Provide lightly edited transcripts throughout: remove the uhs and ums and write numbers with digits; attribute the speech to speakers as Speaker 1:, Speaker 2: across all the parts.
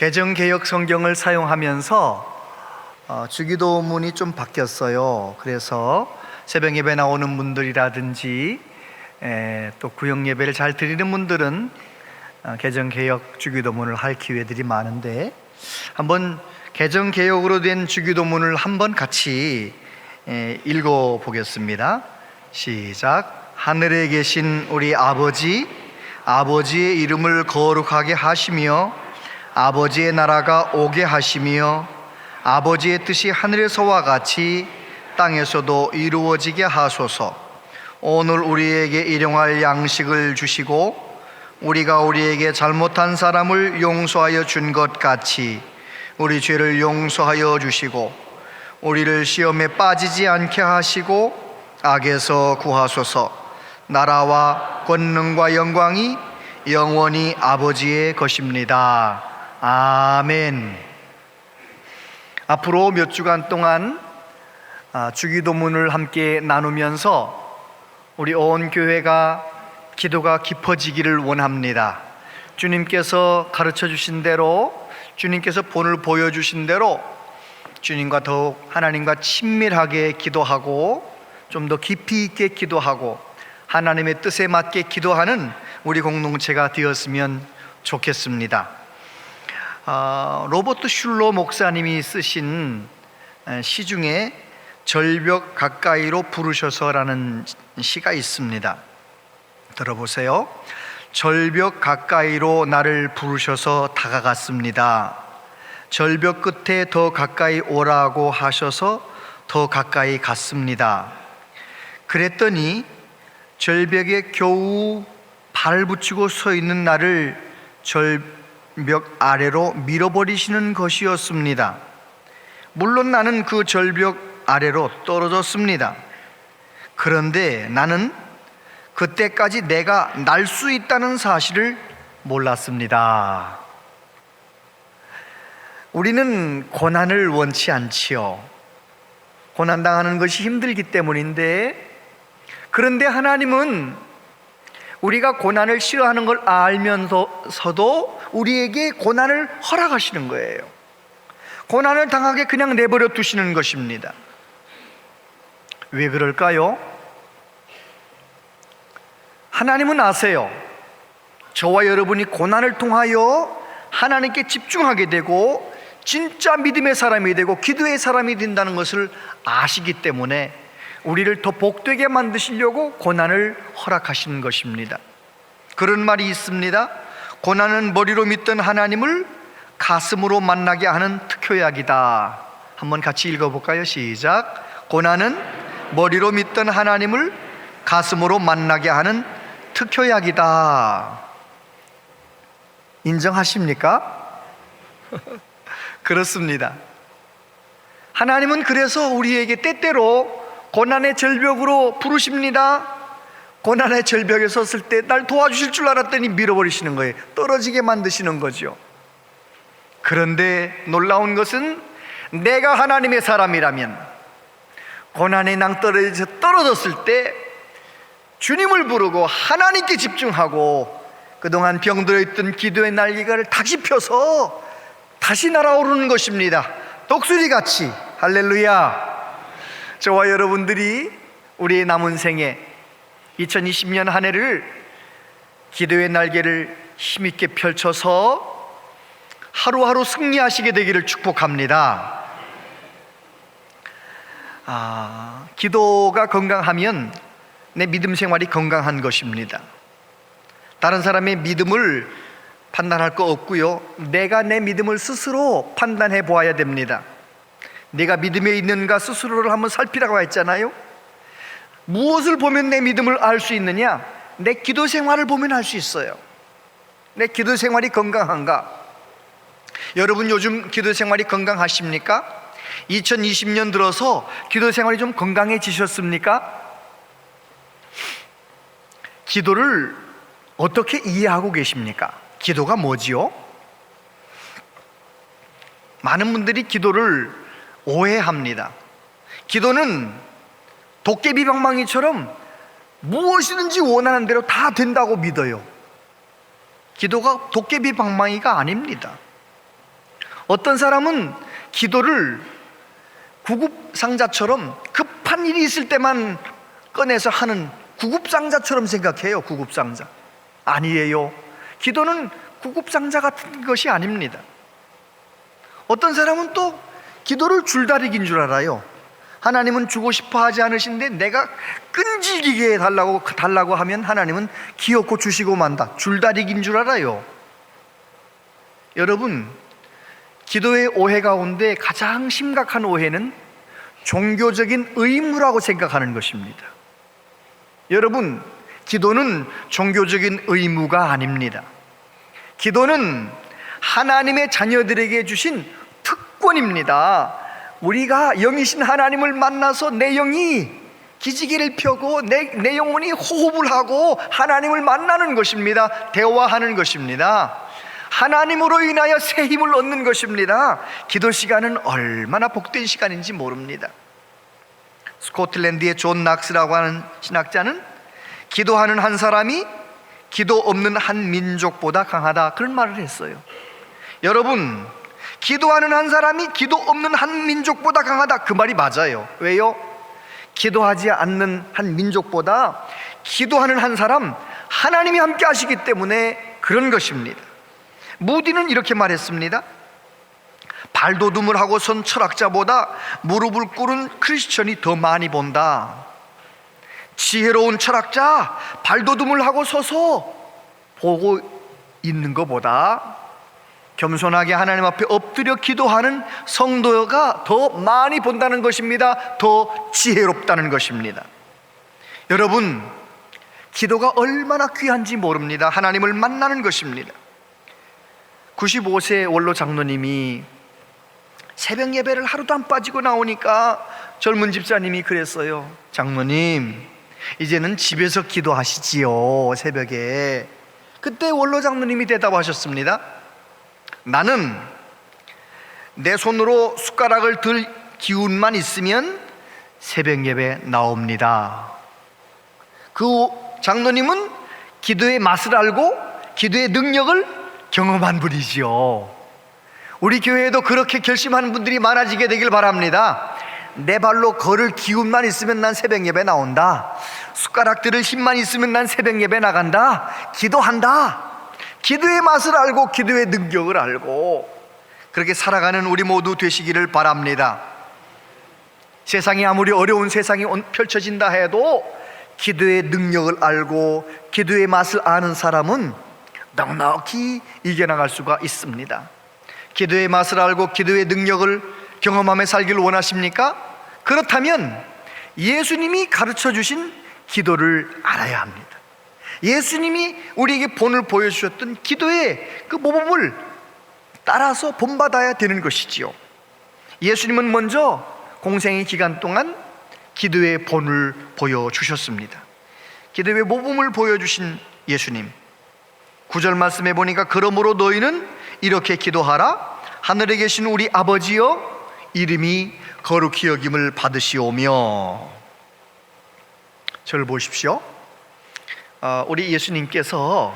Speaker 1: 개정개혁 성경을 사용하면서 주기도문이 좀 바뀌었어요. 그래서 새벽 예배 나오는 분들이라든지 또 구역 예배를 잘 드리는 분들은 개정개혁 주기도문을 할 기회들이 많은데, 한번 개정개혁으로 된 주기도문을 한번 같이 읽어보겠습니다. 시작. 하늘에 계신 우리 아버지, 아버지의 이름을 거룩하게 하시며 아버지의 나라가 오게 하시며 아버지의 뜻이 하늘에서와 같이 땅에서도 이루어지게 하소서. 오늘 우리에게 일용할 양식을 주시고 우리가 우리에게 잘못한 사람을 용서하여 준 것 같이 우리 죄를 용서하여 주시고 우리를 시험에 빠지지 않게 하시고 악에서 구하소서. 나라와 권능과 영광이 영원히 아버지의 것입니다. 아멘. 앞으로 몇 주간 동안 주기도문을 함께 나누면서 우리 온 교회가 기도가 깊어지기를 원합니다. 주님께서 가르쳐 주신 대로, 주님께서 본을 보여주신 대로 주님과 더욱 하나님과 친밀하게 기도하고 좀 더 깊이 있게 기도하고 하나님의 뜻에 맞게 기도하는 우리 공동체가 되었으면 좋겠습니다. 로버트 슐러 목사님이 쓰신 시 중에 절벽 가까이로 부르셔서라는 시가 있습니다. 들어보세요. 절벽 가까이로 나를 부르셔서 다가갔습니다. 절벽 끝에 더 가까이 오라고 하셔서 더 가까이 갔습니다. 그랬더니 절벽에 겨우 발을 붙이고 서 있는 나를 절벽 아래로 밀어버리시는 것이었습니다. 물론 나는 그 절벽 아래로 떨어졌습니다. 그런데 나는 그때까지 내가 날 수 있다는 사실을 몰랐습니다. 우리는 고난을 원치 않지요. 고난당하는 것이 힘들기 때문인데, 그런데 하나님은 우리가 고난을 싫어하는 걸 알면서도 우리에게 고난을 허락하시는 거예요. 고난을 당하게 그냥 내버려 두시는 것입니다. 왜 그럴까요? 하나님은 아세요. 저와 여러분이 고난을 통하여 하나님께 집중하게 되고 진짜 믿음의 사람이 되고 기도의 사람이 된다는 것을 아시기 때문에 우리를 더 복되게 만드시려고 고난을 허락하시는 것입니다. 그런 말이 있습니다. 고난은 머리로 믿던 하나님을 가슴으로 만나게 하는 특효약이다. 한번 같이 읽어볼까요? 시작. 고난은 머리로 믿던 하나님을 가슴으로 만나게 하는 특효약이다. 인정하십니까? 그렇습니다. 하나님은 그래서 우리에게 때때로 고난의 절벽으로 부르십니다. 고난의 절벽에 섰을 때 날 도와주실 줄 알았더니 밀어버리시는 거예요. 떨어지게 만드시는 거죠. 그런데 놀라운 것은 내가 하나님의 사람이라면 고난의 낭떠러지에서 떨어졌을 때 주님을 부르고 하나님께 집중하고 그동안 병들어 있던 기도의 날개를 다시 펴서 다시 날아오르는 것입니다. 독수리같이. 할렐루야. 저와 여러분들이 우리의 남은 생에 2020년 한 해를 기도의 날개를 힘있게 펼쳐서 하루하루 승리하시게 되기를 축복합니다. 기도가 건강하면 내 믿음 생활이 건강한 것입니다. 다른 사람의 믿음을 판단할 거 없고요, 내가 내 믿음을 스스로 판단해 보아야 됩니다. 내가 믿음에 있는가 스스로를 한번 살피라고 했잖아요. 무엇을 보면 내 믿음을 알 수 있느냐? 내 기도 생활을 보면 알 수 있어요. 내 기도 생활이 건강한가? 여러분 요즘 기도 생활이 건강하십니까? 2020년 들어서 기도 생활이 좀 건강해지셨습니까? 기도를 어떻게 이해하고 계십니까? 기도가 뭐지요? 많은 분들이 기도를 오해합니다. 기도는 도깨비 방망이처럼 무엇이든지 원하는 대로 다 된다고 믿어요. 기도가 도깨비 방망이가 아닙니다. 어떤 사람은 기도를 구급상자처럼 급한 일이 있을 때만 꺼내서 하는 구급상자처럼 생각해요. 구급상자. 아니에요. 기도는 구급상자 같은 것이 아닙니다. 어떤 사람은 또 기도를 줄다리기인 줄 알아요. 하나님은 주고 싶어 하지 않으신데 내가 끈질기게 달라고 하면 하나님은 기어코 주시고 만다. 줄다리기인 줄 알아요. 여러분, 기도의 오해 가운데 가장 심각한 오해는 종교적인 의무라고 생각하는 것입니다. 여러분, 기도는 종교적인 의무가 아닙니다. 기도는 하나님의 자녀들에게 주신 특권입니다. 우리가 영이신 하나님을 만나서 내 영이 기지개를 펴고 내 영혼이 호흡을 하고 하나님을 만나는 것입니다. 대화하는 것입니다. 하나님으로 인하여 새 힘을 얻는 것입니다. 기도 시간은 얼마나 복된 시간인지 모릅니다. 스코틀랜드의 존 낙스라고 하는 신학자는 기도하는 한 사람이 기도 없는 한 민족보다 강하다, 그런 말을 했어요. 여러분, 기도하는 한 사람이 기도 없는 한 민족보다 강하다, 그 말이 맞아요. 왜요? 기도하지 않는 한 민족보다 기도하는 한 사람, 하나님이 함께 하시기 때문에 그런 것입니다. 무디는 이렇게 말했습니다. 발돋움을 하고 선 철학자보다 무릎을 꿇은 크리스천이 더 많이 본다. 지혜로운 철학자, 발돋움을 하고 서서 보고 있는 것보다 겸손하게 하나님 앞에 엎드려 기도하는 성도가 더 많이 본다는 것입니다. 더 지혜롭다는 것입니다. 여러분, 기도가 얼마나 귀한지 모릅니다. 하나님을 만나는 것입니다. 95세 원로 장로님이 새벽 예배를 하루도 안 빠지고 나오니까 젊은 집사님이 그랬어요. 장로님, 이제는 집에서 기도하시지요, 새벽에. 그때 원로 장로님이 대답하셨습니다. 나는 내 손으로 숟가락을 들 기운만 있으면 새벽 예배 나옵니다. 그 장로님은 기도의 맛을 알고 기도의 능력을 경험한 분이지요. 우리 교회에도 그렇게 결심하는 분들이 많아지게 되길 바랍니다. 내 발로 걸을 기운만 있으면 난 새벽 예배 나온다. 숟가락 들을 힘만 있으면 난 새벽 예배 나간다. 기도한다. 기도의 맛을 알고 기도의 능력을 알고 그렇게 살아가는 우리 모두 되시기를 바랍니다. 세상이 아무리 어려운 세상이 펼쳐진다 해도 기도의 능력을 알고 기도의 맛을 아는 사람은 넉넉히 이겨나갈 수가 있습니다. 기도의 맛을 알고 기도의 능력을 경험하며 살기를 원하십니까? 그렇다면 예수님이 가르쳐 주신 기도를 알아야 합니다. 예수님이 우리에게 본을 보여주셨던 기도의 그 모범을 따라서 본받아야 되는 것이지요. 예수님은 먼저 공생의 기간 동안 기도의 본을 보여주셨습니다. 기도의 모범을 보여주신 예수님, 9절 말씀에 보니까 그러므로 너희는 이렇게 기도하라. 하늘에 계신 우리 아버지여, 이름이 거룩히 여김을 받으시오며. 저를 보십시오. 우리 예수님께서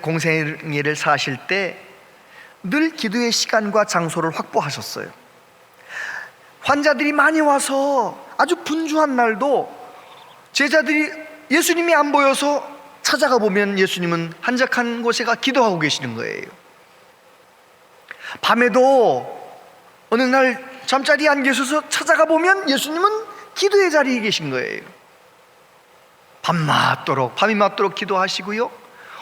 Speaker 1: 공생애를 사실 때 늘 기도의 시간과 장소를 확보하셨어요. 환자들이 많이 와서 아주 분주한 날도 제자들이 예수님이 안 보여서 찾아가 보면 예수님은 한적한 곳에 가 기도하고 계시는 거예요. 밤에도 어느 날 잠자리에 안 계셔서 찾아가 보면 예수님은 기도의 자리에 계신 거예요. 밤이 맞도록 기도하시고요.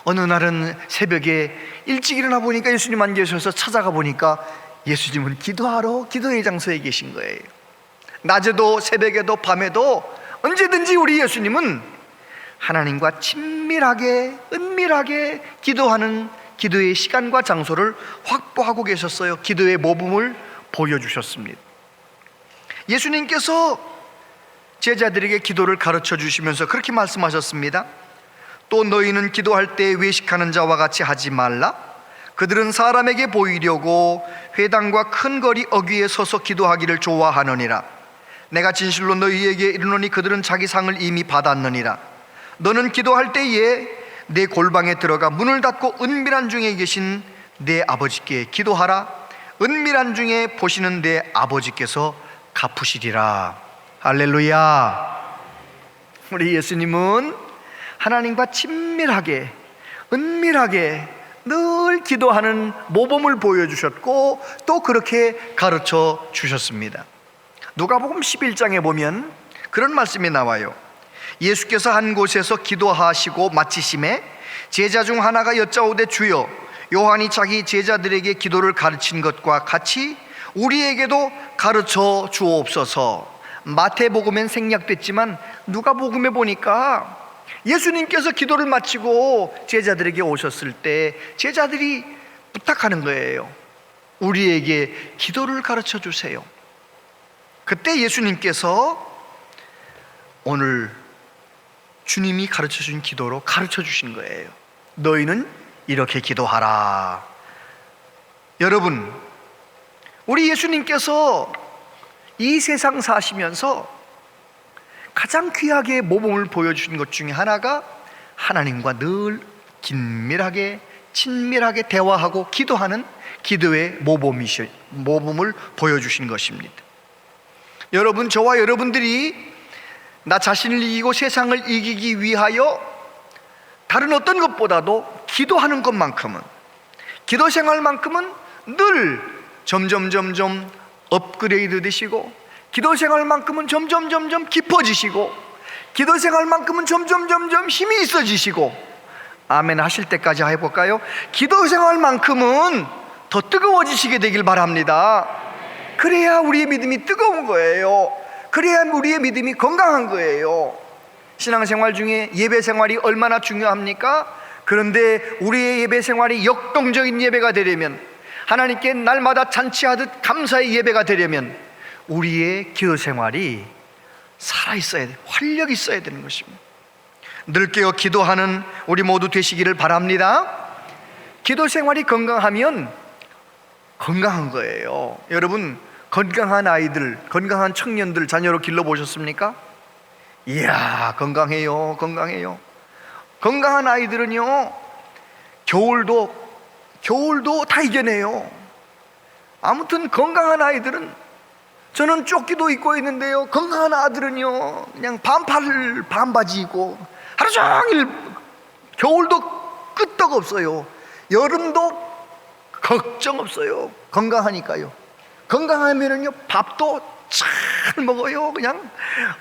Speaker 1: 어느 날은 새벽에 일찍 일어나 보니까 예수님 안 계셔서 찾아가 보니까 예수님은 기도의 장소에 계신 거예요. 낮에도 새벽에도 밤에도 언제든지 우리 예수님은 하나님과 친밀하게 은밀하게 기도하는 기도의 시간과 장소를 확보하고 계셨어요. 기도의 모범을 보여주셨습니다. 예수님께서 제자들에게 기도를 가르쳐 주시면서 그렇게 말씀하셨습니다. 또 너희는 기도할 때 외식하는 자와 같이 하지 말라. 그들은 사람에게 보이려고 회당과 큰 거리 어귀에 서서 기도하기를 좋아하느니라. 내가 진실로 너희에게 이르노니 그들은 자기 상을 이미 받았느니라. 너는 기도할 때에 내 골방에 들어가 문을 닫고 은밀한 중에 계신 내 아버지께 기도하라. 은밀한 중에 보시는 내 아버지께서 갚으시리라. 할렐루야. 우리 예수님은 하나님과 친밀하게, 은밀하게 늘 기도하는 모범을 보여주셨고 또 그렇게 가르쳐 주셨습니다. 누가복음 11장에 보면 그런 말씀이 나와요. 예수께서 한 곳에서 기도하시고 마치심에 제자 중 하나가 여짜오되 주여, 요한이 자기 제자들에게 기도를 가르친 것과 같이 우리에게도 가르쳐 주옵소서. 마태복음엔 생략됐지만 누가복음에 보니까 예수님께서 기도를 마치고 제자들에게 오셨을 때 제자들이 부탁하는 거예요. 우리에게 기도를 가르쳐 주세요. 그때 예수님께서 오늘 주님이 가르쳐 준 기도로 가르쳐 주신 거예요. 너희는 이렇게 기도하라. 여러분, 우리 예수님께서 이 세상 사시면서 가장 귀하게 모범을 보여주신 것 중에 하나가 하나님과 늘 긴밀하게 친밀하게 대화하고 기도하는 기도의 모범을 보여주신 것입니다. 여러분, 저와 여러분들이 나 자신을 이기고 세상을 이기기 위하여 다른 어떤 것보다도 기도하는 것만큼은, 기도 생활만큼은 늘 점점 업그레이드 되시고, 기도 생활만큼은 점점 깊어지시고, 기도 생활만큼은 점점 힘이 있어지시고, 아멘 하실 때까지 해볼까요? 기도 생활만큼은 더 뜨거워지시게 되길 바랍니다. 그래야 우리의 믿음이 뜨거운 거예요. 그래야 우리의 믿음이 건강한 거예요. 신앙생활 중에 예배 생활이 얼마나 중요합니까? 그런데 우리의 예배 생활이 역동적인 예배가 되려면, 하나님께 날마다 잔치하듯 감사의 예배가 되려면 우리의 기도 생활이 살아있어야 돼, 활력이 있어야 되는 것입니다. 늘 깨어 기도하는 우리 모두 되시기를 바랍니다. 기도 생활이 건강하면 건강한 거예요. 여러분, 건강한 아이들, 건강한 청년들 자녀로 길러보셨습니까? 이야, 건강해요. 건강한 아이들은요, 겨울도 다 이겨내요. 아무튼 건강한 아이들은, 저는 조끼도 입고 있는데요, 건강한 아들은요 그냥 반팔 반바지 입고 하루 종일, 겨울도 끄떡 없어요. 여름도 걱정 없어요. 건강하니까요. 건강하면은요 밥도 잘 먹어요. 그냥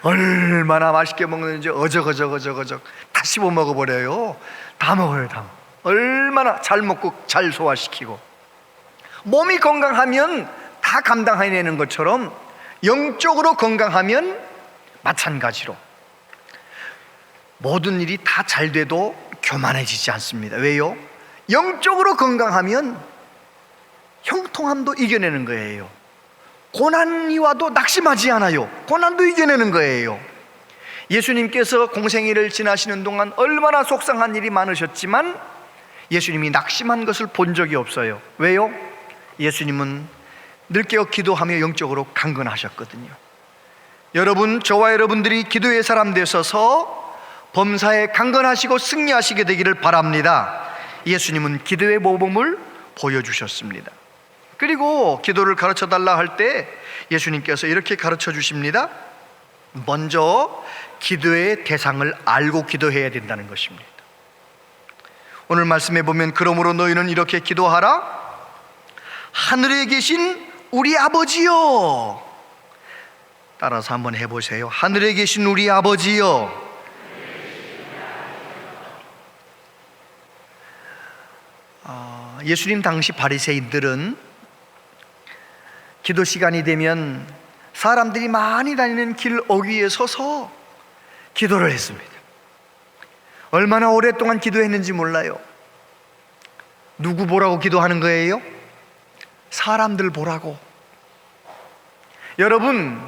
Speaker 1: 얼마나 맛있게 먹는지 어적어적 다 씹어 먹어버려요. 다 먹어요. 다 먹어요. 얼마나 잘 먹고 잘 소화시키고. 몸이 건강하면 다 감당해내는 것처럼 영적으로 건강하면 마찬가지로 모든 일이 다 잘 돼도 교만해지지 않습니다. 왜요? 영적으로 건강하면 형통함도 이겨내는 거예요. 고난이 와도 낙심하지 않아요. 고난도 이겨내는 거예요. 예수님께서 공생애를 지나시는 동안 얼마나 속상한 일이 많으셨지만 예수님이 낙심한 것을 본 적이 없어요. 왜요? 예수님은 늘 깨어 기도하며 영적으로 강건하셨거든요. 여러분, 저와 여러분들이 기도의 사람 되셔서 범사에 강건하시고 승리하시게 되기를 바랍니다. 예수님은 기도의 모범을 보여주셨습니다. 그리고 기도를 가르쳐달라 할 때 예수님께서 이렇게 가르쳐 주십니다. 먼저 기도의 대상을 알고 기도해야 된다는 것입니다. 오늘 말씀에 보면 그러므로 너희는 이렇게 기도하라. 하늘에 계신 우리 아버지여. 따라서 한번 해보세요. 하늘에 계신 우리 아버지여. 예수님 당시 바리새인들은 기도 시간이 되면 사람들이 많이 다니는 길 어귀에 서서 기도를 했습니다. 얼마나 오랫동안 기도했는지 몰라요. 누구 보라고 기도하는 거예요? 사람들 보라고. 여러분,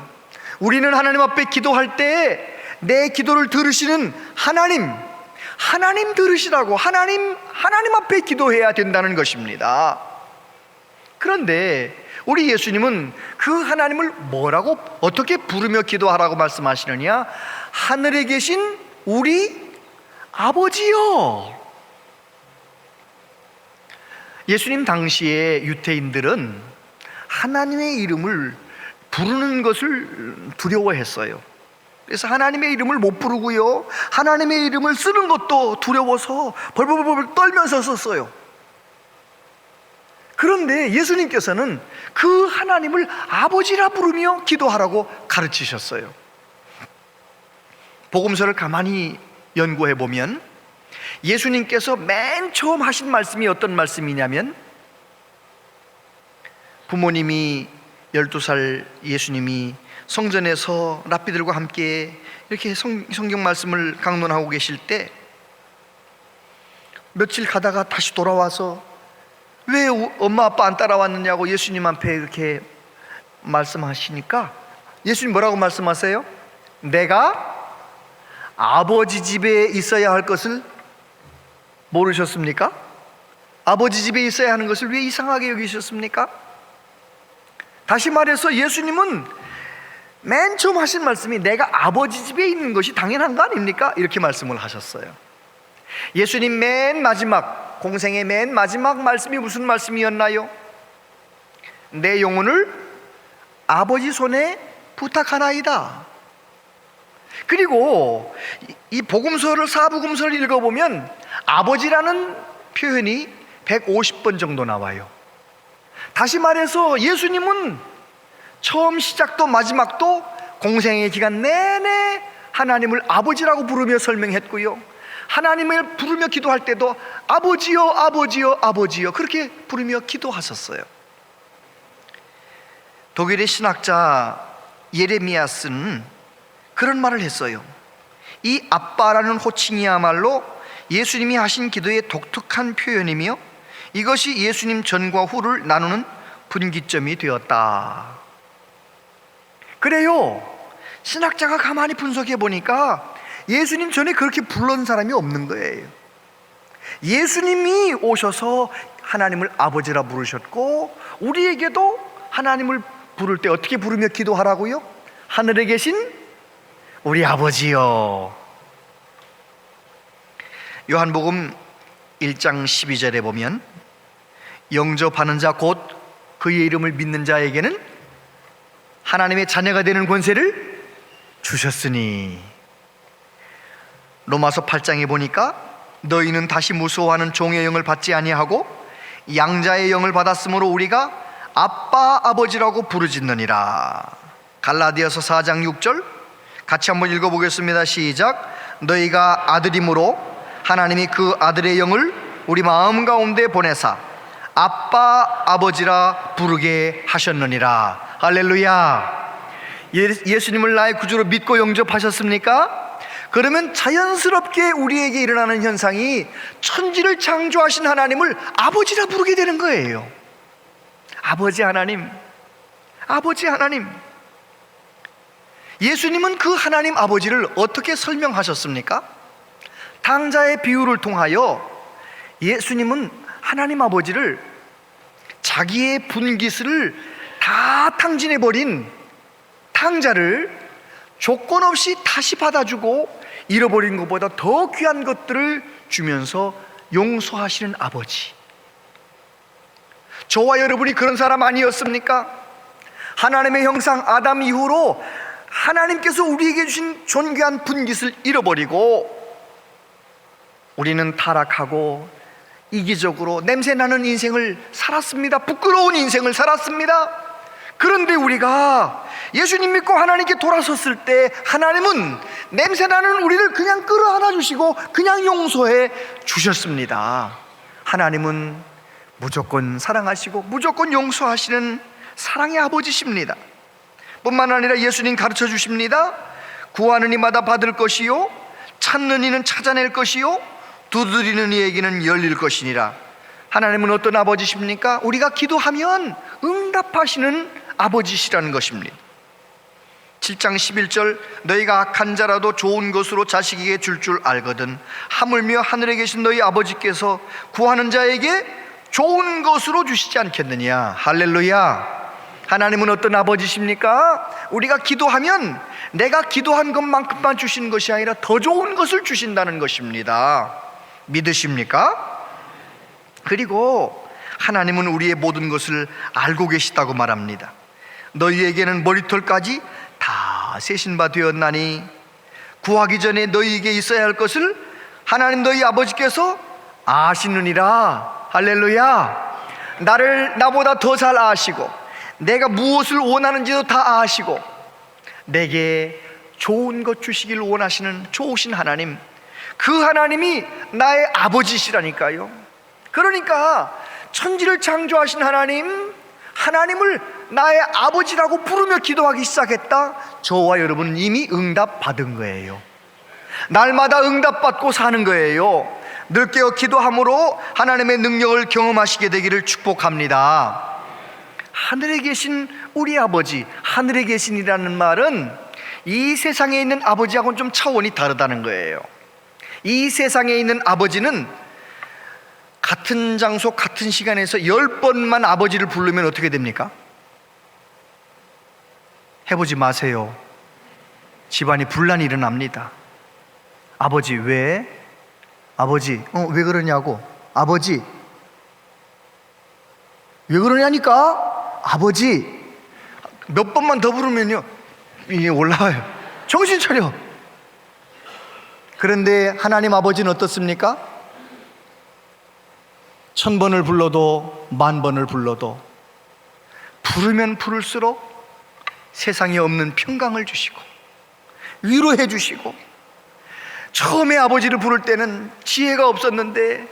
Speaker 1: 우리는 하나님 앞에 기도할 때 내 기도를 들으시는 하나님 들으시라고, 하나님 앞에 기도해야 된다는 것입니다. 그런데 우리 예수님은 그 하나님을 뭐라고, 어떻게 부르며 기도하라고 말씀하시느냐? 하늘에 계신 우리 아버지요. 예수님 당시에 유대인들은 하나님의 이름을 부르는 것을 두려워했어요. 그래서 하나님의 이름을 못 부르고요, 하나님의 이름을 쓰는 것도 두려워서 벌벌벌 떨면서 썼어요. 그런데 예수님께서는 그 하나님을 아버지라 부르며 기도하라고 가르치셨어요. 복음서를 가만히 연구해 보면 예수님께서 맨 처음 하신 말씀이 어떤 말씀이냐면, 부모님이 12살 예수님이 성전에서 랍비들과 함께 이렇게 성경 말씀을 강론하고 계실 때 며칠 가다가 다시 돌아와서 왜 엄마 아빠 안 따라왔느냐고 예수님 앞에 이렇게 말씀하시니까 예수님 뭐라고 말씀하세요? 내가 아버지 집에 있어야 할 것을 모르셨습니까? 아버지 집에 있어야 하는 것을 왜 이상하게 여기셨습니까? 다시 말해서 예수님은 맨 처음 하신 말씀이 내가 아버지 집에 있는 것이 당연한 거 아닙니까? 이렇게 말씀을 하셨어요. 예수님 맨 마지막, 공생의 맨 마지막 말씀이 무슨 말씀이었나요? 내 영혼을 아버지 손에 부탁하나이다. 그리고 이 복음서를, 사복음서를 읽어보면 아버지라는 표현이 150번 정도 나와요. 다시 말해서 예수님은 처음 시작도 마지막도 공생의 기간 내내 하나님을 아버지라고 부르며 설명했고요, 하나님을 부르며 기도할 때도 아버지여 아버지여 아버지여 그렇게 부르며 기도하셨어요. 독일의 신학자 예레미야스는 그런 말을 했어요. 이 아빠라는 호칭이야말로 예수님이 하신 기도의 독특한 표현이며 이것이 예수님 전과 후를 나누는 분기점이 되었다. 그래요, 신학자가 가만히 분석해 보니까 예수님 전에 그렇게 불러온 사람이 없는 거예요. 예수님이 오셔서 하나님을 아버지라 부르셨고, 우리에게도 하나님을 부를 때 어떻게 부르며 기도하라고요? 하늘에 계신 우리 아버지요. 요한복음 1장 12절에 보면 영접하는 자 곧 그의 이름을 믿는 자에게는 하나님의 자녀가 되는 권세를 주셨으니, 로마서 8장에 보니까 너희는 다시 무서워하는 종의 영을 받지 아니하고 양자의 영을 받았으므로 우리가 아빠 아버지라고 부르짖느니라. 갈라디아서 4장 6절 같이 한번 읽어보겠습니다. 시작. 너희가 아들이므로 하나님이 그 아들의 영을 우리 마음 가운데 보내사 아빠 아버지라 부르게 하셨느니라. 할렐루야. 예수님을 나의 구주로 믿고 영접하셨습니까? 그러면 자연스럽게 우리에게 일어나는 현상이 천지를 창조하신 하나님을 아버지라 부르게 되는 거예요. 아버지 하나님, 아버지 하나님. 예수님은 그 하나님 아버지를 어떻게 설명하셨습니까? 탕자의 비유를 통하여 예수님은 하나님 아버지를 자기의 분깃을 다 탕진해버린 탕자를 조건 없이 다시 받아주고 잃어버린 것보다 더 귀한 것들을 주면서 용서하시는 아버지. 저와 여러분이 그런 사람 아니었습니까? 하나님의 형상 아담 이후로 하나님께서 우리에게 주신 존귀한 분깃을 잃어버리고 우리는 타락하고 이기적으로 냄새나는 인생을 살았습니다. 부끄러운 인생을 살았습니다. 그런데 우리가 예수님 믿고 하나님께 돌아섰을 때 하나님은 냄새나는 우리를 그냥 끌어안아 주시고 그냥 용서해 주셨습니다. 하나님은 무조건 사랑하시고 무조건 용서하시는 사랑의 아버지십니다. 뿐만 아니라 예수님 가르쳐 주십니다. 구하는 이마다 받을 것이요 찾는 이는 찾아낼 것이요 두드리는 이에게는 열릴 것이니라. 하나님은 어떤 아버지십니까? 우리가 기도하면 응답하시는 아버지시라는 것입니다. 7장 11절 너희가 악한 자라도 좋은 것으로 자식에게 줄 알거든 하물며 하늘에 계신 너희 아버지께서 구하는 자에게 좋은 것으로 주시지 않겠느냐. 할렐루야. 하나님은 어떤 아버지십니까? 우리가 기도하면 내가 기도한 것만큼만 주시는 것이 아니라 더 좋은 것을 주신다는 것입니다. 믿으십니까? 그리고 하나님은 우리의 모든 것을 알고 계시다고 말합니다. 너희에게는 머리털까지 다 세신 바 되었나니 구하기 전에 너희에게 있어야 할 것을 하나님 너희 아버지께서 아시느니라. 할렐루야. 나를 나보다 더 잘 아시고 내가 무엇을 원하는지도 다 아시고 내게 좋은 것 주시길 원하시는 좋으신 하나님, 그 하나님이 나의 아버지시라니까요. 그러니까 천지를 창조하신 하나님을 나의 아버지라고 부르며 기도하기 시작했다. 저와 여러분은 이미 응답받은 거예요. 날마다 응답받고 사는 거예요. 늘 깨어 기도함으로 하나님의 능력을 경험하시게 되기를 축복합니다. 하늘에 계신 우리 아버지, 하늘에 계신이라는 말은 이 세상에 있는 아버지하고는 좀 차원이 다르다는 거예요. 이 세상에 있는 아버지는 같은 장소 같은 시간에서 10번만 아버지를 부르면 어떻게 됩니까? 해보지 마세요. 집안이 분란이 일어납니다. 아버지 왜? 아버지 왜 그러냐고. 아버지 왜 그러냐니까. 아버지 몇 번만 더 부르면요 이게 올라와요. 정신 차려. 그런데 하나님 아버지는 어떻습니까? 1000번을 불러도 10,000번을 불러도 부르면 부를수록 세상에 없는 평강을 주시고 위로해 주시고, 처음에 아버지를 부를 때는 지혜가 없었는데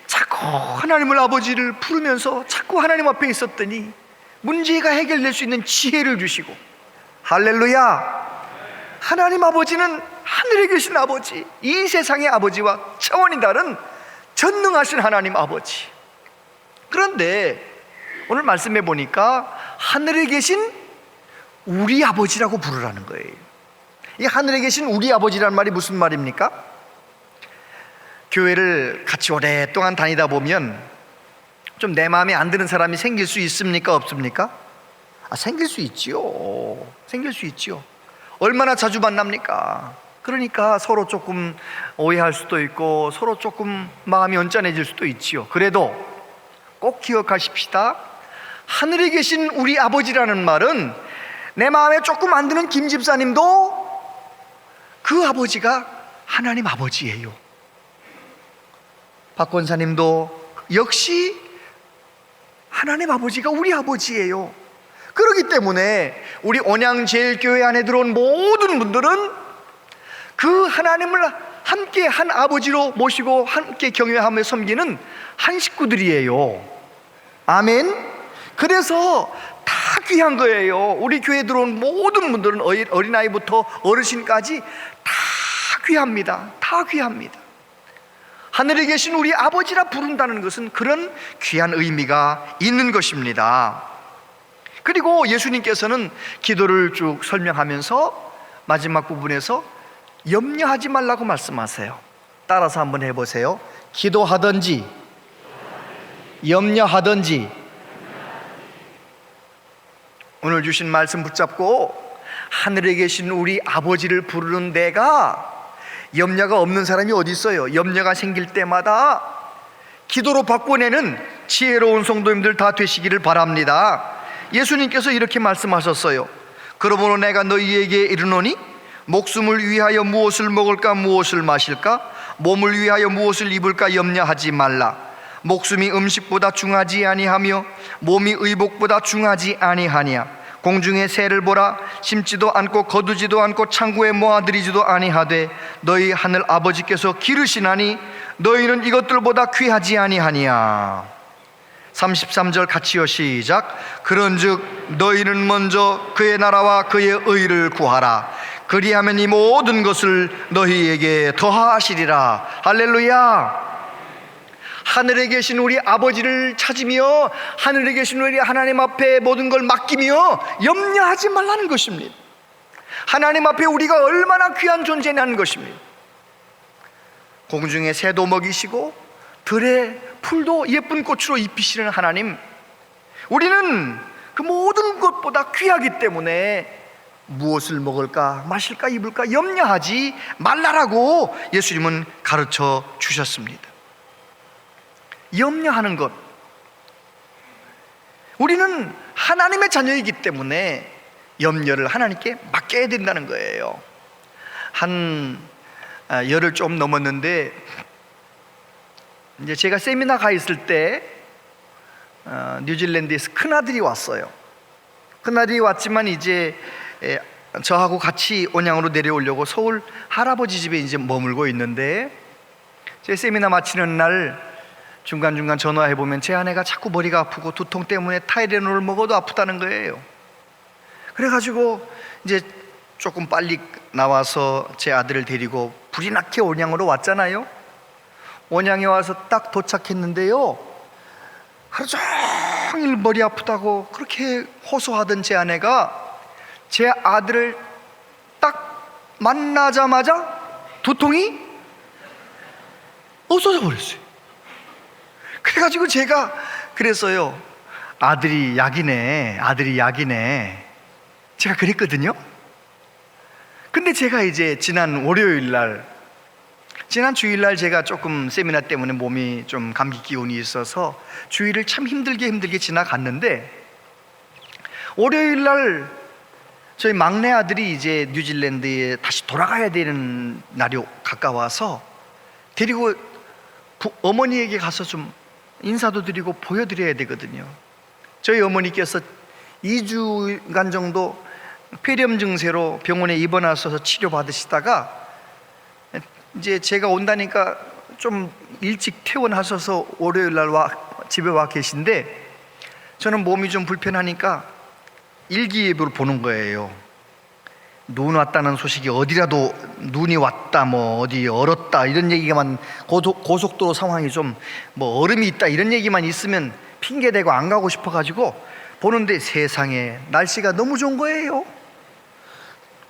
Speaker 1: 자꾸 하나님을 아버지를 부르면서 자꾸 하나님 앞에 있었더니 문제가 해결될 수 있는 지혜를 주시고, 할렐루야. 하나님 아버지는 하늘에 계신 아버지, 이 세상의 아버지와 차원이 다른 전능하신 하나님 아버지. 그런데 오늘 말씀해 보니까 하늘에 계신 우리 아버지라고 부르라는 거예요. 이 하늘에 계신 우리 아버지라는 말이 무슨 말입니까? 교회를 같이 오랫동안 다니다 보면 좀 내 마음에 안 드는 사람이 생길 수 있습니까? 없습니까? 생길 수 있지요. 생길 수 있지요. 얼마나 자주 만납니까? 그러니까 서로 조금 오해할 수도 있고 서로 조금 마음이 언짢아질 수도 있지요. 그래도 꼭 기억하십시다. 하늘에 계신 우리 아버지라는 말은 내 마음에 조금 안 드는 김 집사님도 그 아버지가 하나님 아버지예요. 박 권사님도 역시 하나님 아버지가 우리 아버지예요. 그렇기 때문에 우리 온양제일교회 안에 들어온 모든 분들은 그 하나님을 함께 한 아버지로 모시고 함께 경외하며 섬기는 한 식구들이에요. 아멘. 그래서 다 귀한 거예요. 우리 교회에 들어온 모든 분들은 어린아이부터 어르신까지 다 귀합니다. 다 귀합니다. 하늘에 계신 우리 아버지라 부른다는 것은 그런 귀한 의미가 있는 것입니다. 그리고 예수님께서는 기도를 쭉 설명하면서 마지막 부분에서 염려하지 말라고 말씀하세요. 따라서 한번 해보세요. 기도하든지 염려하든지. 오늘 주신 말씀 붙잡고 하늘에 계신 우리 아버지를 부르는 내가 염려가 없는 사람이 어디 있어요? 염려가 생길 때마다 기도로 바꿔내는 지혜로운 성도님들 다 되시기를 바랍니다. 예수님께서 이렇게 말씀하셨어요. 그러므로 내가 너희에게 이르노니 목숨을 위하여 무엇을 먹을까 무엇을 마실까 몸을 위하여 무엇을 입을까 염려하지 말라. 목숨이 음식보다 중하지 아니하며 몸이 의복보다 중하지 아니하냐. 공중의 새를 보라. 심지도 않고 거두지도 않고 창고에 모아들이지도 아니하되 너희 하늘 아버지께서 기르시나니 너희는 이것들보다 귀하지 아니하니야. 33절 같이요. 시작. 그런즉 너희는 먼저 그의 나라와 그의 의를 구하라. 그리하면 이 모든 것을 너희에게 더하시리라. 할렐루야. 하늘에 계신 우리 아버지를 찾으며 하늘에 계신 우리 하나님 앞에 모든 걸 맡기며 염려하지 말라는 것입니다. 하나님 앞에 우리가 얼마나 귀한 존재냐는 것입니다. 공중의 새도 먹이시고 들의 풀도 예쁜 꽃으로 입히시는 하나님, 우리는 그 모든 것보다 귀하기 때문에 무엇을 먹을까 마실까 입을까 염려하지 말라라고 예수님은 가르쳐 주셨습니다. 염려하는 것, 우리는 하나님의 자녀이기 때문에 염려를 하나님께 맡겨야 된다는 거예요. 한 열흘 좀 넘었는데, 이제 제가 세미나 가 있을 때 뉴질랜드에서 큰아들이 왔어요. 큰아들이 왔지만 이제 저하고 같이 온양으로 내려오려고 서울 할아버지 집에 이제 머물고 있는데, 제 세미나 마치는 날 중간중간 전화해보면 제 아내가 자꾸 머리가 아프고 두통 때문에 타이레놀을 먹어도 아프다는 거예요. 그래가지고 이제 조금 빨리 나와서 제 아들을 데리고 불이 나게 온양으로 왔잖아요. 온양에 와서 딱 도착했는데요, 하루 종일 머리 아프다고 그렇게 호소하던 제 아내가 제 아들을 딱 만나자마자 두통이 없어져 버렸어요. 그래가지고 제가 그랬어요. 아들이 약이네, 아들이 약이네, 제가 그랬거든요. 근데 제가 이제 지난 주일날 제가 조금 세미나 때문에 몸이 좀 감기 기운이 있어서 주일을 참 힘들게 지나갔는데, 월요일날 저희 막내 아들이 이제 뉴질랜드에 다시 돌아가야 되는 날이 가까워서 데리고 어머니에게 가서 좀 인사도 드리고 보여드려야 되거든요. 저희 어머니께서 2주간 정도 폐렴 증세로 병원에 입원하셔서 치료받으시다가 이제 제가 온다니까 좀 일찍 퇴원하셔서 월요일날 집에 와 계신데, 저는 몸이 좀 불편하니까 일기예보를 보는 거예요. 눈 왔다는 소식이 어디라도 눈이 왔다, 뭐 어디 얼었다 이런 얘기만, 고속도로 상황이 좀 뭐 얼음이 있다 이런 얘기만 있으면 핑계대고 안 가고 싶어가지고 보는데, 세상에 날씨가 너무 좋은 거예요.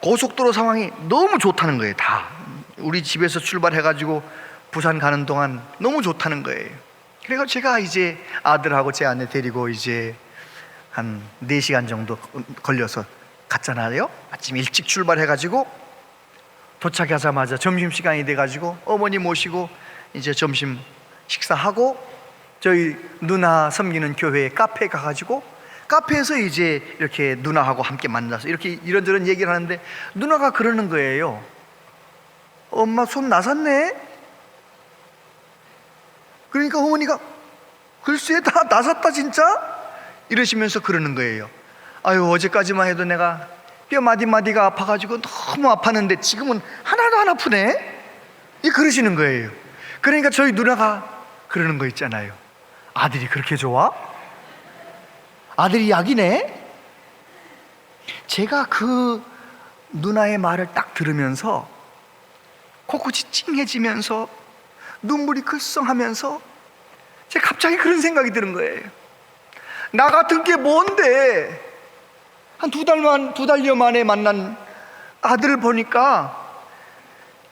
Speaker 1: 고속도로 상황이 너무 좋다는 거예요. 다 우리 집에서 출발해가지고 부산 가는 동안 너무 좋다는 거예요. 그래서 제가 이제 아들하고 제 아내 데리고 이제 한 4시간 정도 걸려서 갔잖아요. 아침 일찍 출발해가지고 도착하자마자 점심시간이 돼가지고 어머니 모시고 이제 점심 식사하고 저희 누나 섬기는 교회에 카페에 가가지고, 카페에서 이제 이렇게 누나하고 함께 만나서 이렇게 이런저런 얘기를 하는데, 누나가 그러는 거예요. 엄마 손 나섰네? 그러니까 어머니가 글쎄 다 나섰다 진짜? 이러시면서 그러는 거예요. 아유, 어제까지만 해도 내가 뼈 마디마디가 아파가지고 너무 아팠는데 지금은 하나도 안 아프네? 그러시는 거예요. 그러니까 저희 누나가 그러는 거 있잖아요. 아들이 그렇게 좋아? 아들이 약이네? 제가 그 누나의 말을 딱 들으면서 코끝이 찡해지면서 눈물이 글썽하면서 제가 갑자기 그런 생각이 드는 거예요. 나 같은 게 뭔데, 한 2달여 만에 만난 아들을 보니까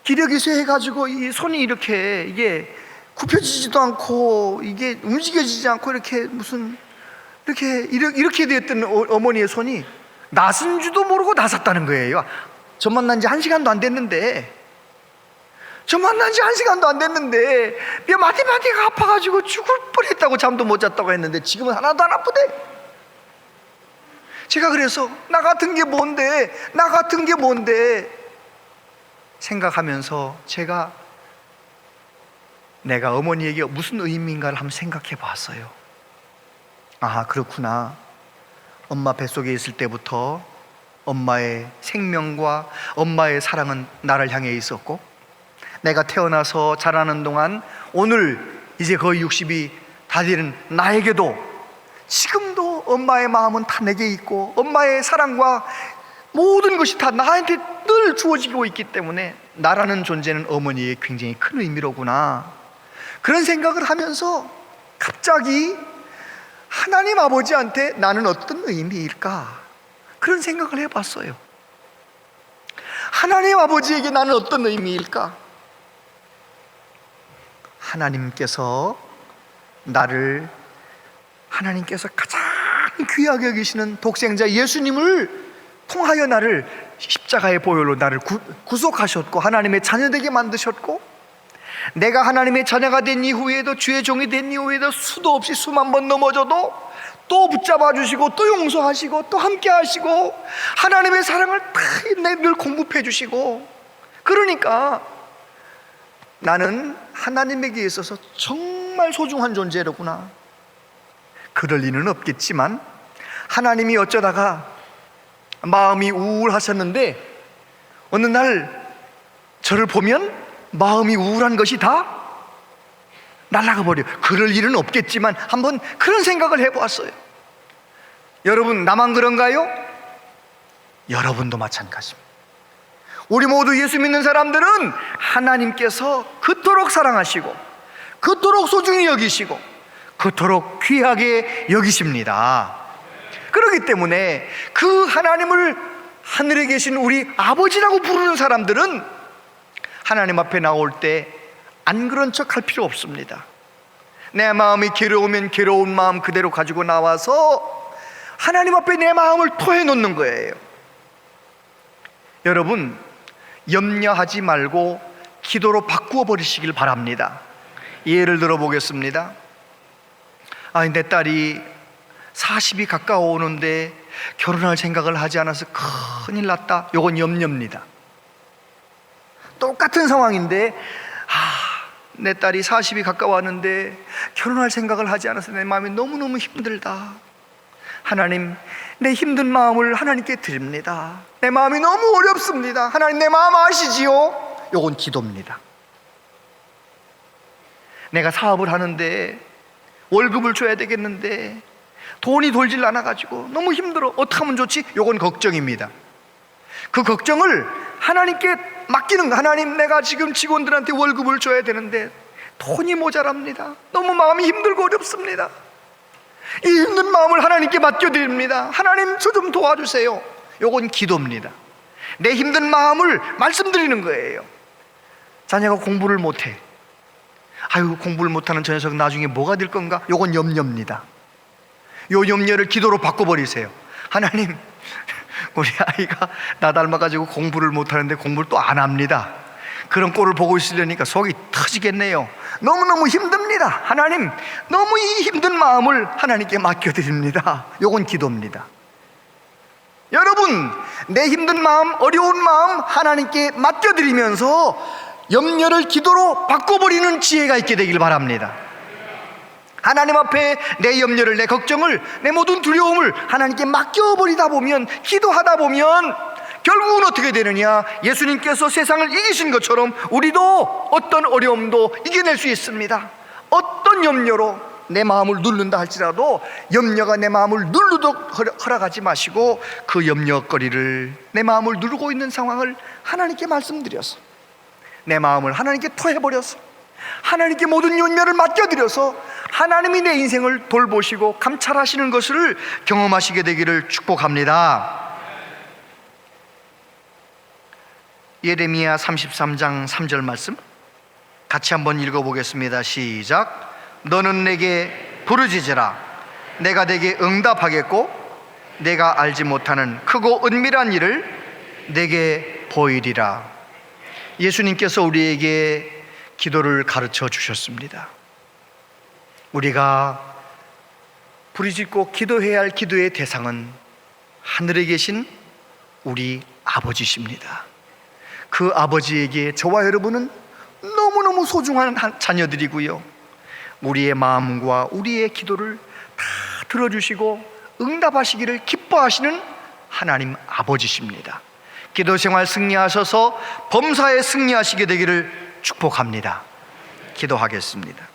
Speaker 1: 기력이 쇠해가지고 이 손이 이렇게 이게 굽혀지지도 않고 이게 움직여지지 않고 이렇게 무슨 이렇게 되었던 어머니의 손이 나선 줄도 모르고 나섰다는 거예요. 저 만난 지 1시간도 안 됐는데, 뼈 마디마디가 아파가지고 죽을 뻔했다고, 잠도 못 잤다고 했는데 지금은 하나도 안 아프대. 제가 그래서 나 같은 게 뭔데 생각하면서 내가 어머니에게 무슨 의미인가를 한번 생각해 봤어요. 아, 그렇구나. 엄마 뱃속에 있을 때부터 엄마의 생명과 엄마의 사랑은 나를 향해 있었고, 내가 태어나서 자라는 동안 오늘 이제 거의 60이 다 되는 나에게도 지금도 엄마의 마음은 다 내게 있고, 엄마의 사랑과 모든 것이 다 나한테 늘 주어지고 있기 때문에 나라는 존재는 어머니의 굉장히 큰 의미로구나, 그런 생각을 하면서 갑자기 하나님 아버지한테 나는 어떤 의미일까, 그런 생각을 해봤어요. 하나님 아버지에게 나는 어떤 의미일까? 하나님께서 가장 귀하게 여기시는 독생자 예수님을 통하여 나를 십자가의 보혈로 나를 구속하셨고 하나님의 자녀되게 만드셨고, 내가 하나님의 자녀가 된 이후에도, 주의 종이 된 이후에도 수도 없이 수만 번 넘어져도 또 붙잡아 주시고 또 용서하시고 또 함께 하시고 하나님의 사랑을 늘 공급해 주시고, 그러니까 나는 하나님에게 있어서 정말 소중한 존재로구나. 그럴 리는 없겠지만 하나님이 어쩌다가 마음이 우울하셨는데 어느 날 저를 보면 마음이 우울한 것이 다 날아가 버려요. 그럴 일은 없겠지만 한번 그런 생각을 해보았어요. 여러분, 나만 그런가요? 여러분도 마찬가지입니다. 우리 모두 예수 믿는 사람들은 하나님께서 그토록 사랑하시고 그토록 소중히 여기시고 그토록 귀하게 여기십니다. 그렇기 때문에 그 하나님을 하늘에 계신 우리 아버지라고 부르는 사람들은 하나님 앞에 나올 때 안 그런 척 할 필요 없습니다. 내 마음이 괴로우면 괴로운 마음 그대로 가지고 나와서 하나님 앞에 내 마음을 토해 놓는 거예요. 여러분, 염려하지 말고 기도로 바꾸어 버리시길 바랍니다. 예를 들어 보겠습니다. 내 딸이 40이 가까워오는데 결혼할 생각을 하지 않아서 큰일 났다. 이건 염려입니다. 똑같은 상황인데 내 딸이 40이 가까워왔는데 결혼할 생각을 하지 않아서 내 마음이 너무너무 힘들다. 하나님, 내 힘든 마음을 하나님께 드립니다. 내 마음이 너무 어렵습니다. 하나님, 내 마음 아시지요? 이건 기도입니다. 내가 사업을 하는데 월급을 줘야 되겠는데 돈이 돌질 않아가지고 너무 힘들어. 어떻게 하면 좋지? 이건 걱정입니다. 그 걱정을 하나님께 맡기는 거. 하나님, 내가 지금 직원들한테 월급을 줘야 되는데 돈이 모자랍니다. 너무 마음이 힘들고 어렵습니다. 이 힘든 마음을 하나님께 맡겨드립니다. 하나님, 저 좀 도와주세요. 이건 기도입니다. 내 힘든 마음을 말씀드리는 거예요. 자녀가 공부를 못해. 공부를 못하는 저 녀석 나중에 뭐가 될 건가? 이건 염려입니다. 이 염려를 기도로 바꿔버리세요. 하나님, 우리 아이가 나 닮아가지고 공부를 못하는데 공부를 또 안 합니다. 그런 꼴을 보고 있으려니까 속이 터지겠네요. 너무너무 힘듭니다. 하나님, 너무 이 힘든 마음을 하나님께 맡겨드립니다. 이건 기도입니다. 여러분, 내 힘든 마음, 어려운 마음 하나님께 맡겨드리면서 염려를 기도로 바꿔버리는 지혜가 있게 되길 바랍니다. 하나님 앞에 내 염려를, 내 걱정을, 내 모든 두려움을 하나님께 맡겨버리다 보면, 기도하다 보면 결국은 어떻게 되느냐? 예수님께서 세상을 이기신 것처럼 우리도 어떤 어려움도 이겨낼 수 있습니다. 어떤 염려로 내 마음을 누른다 할지라도 염려가 내 마음을 누르도록 허락하지 마시고 그 염려거리를, 내 마음을 누르고 있는 상황을 하나님께 말씀드려서, 내 마음을 하나님께 토해버려서 하나님께 모든 염려를 맡겨드려서 하나님이 내 인생을 돌보시고 감찰하시는 것을 경험하시게 되기를 축복합니다. 예레미야 33장 3절 말씀 같이 한번 읽어보겠습니다. 시작. 너는 내게 부르짖으라. 내가 내게 응답하겠고 내가 알지 못하는 크고 은밀한 일을 내게 보이리라. 예수님께서 우리에게 기도를 가르쳐 주셨습니다. 우리가 부르짖고 기도해야 할 기도의 대상은 하늘에 계신 우리 아버지십니다. 그 아버지에게 저와 여러분은 너무너무 소중한 자녀들이고요, 우리의 마음과 우리의 기도를 다 들어주시고 응답하시기를 기뻐하시는 하나님 아버지십니다. 기도 생활 승리하셔서 범사에 승리하시게 되기를 축복합니다. 기도하겠습니다.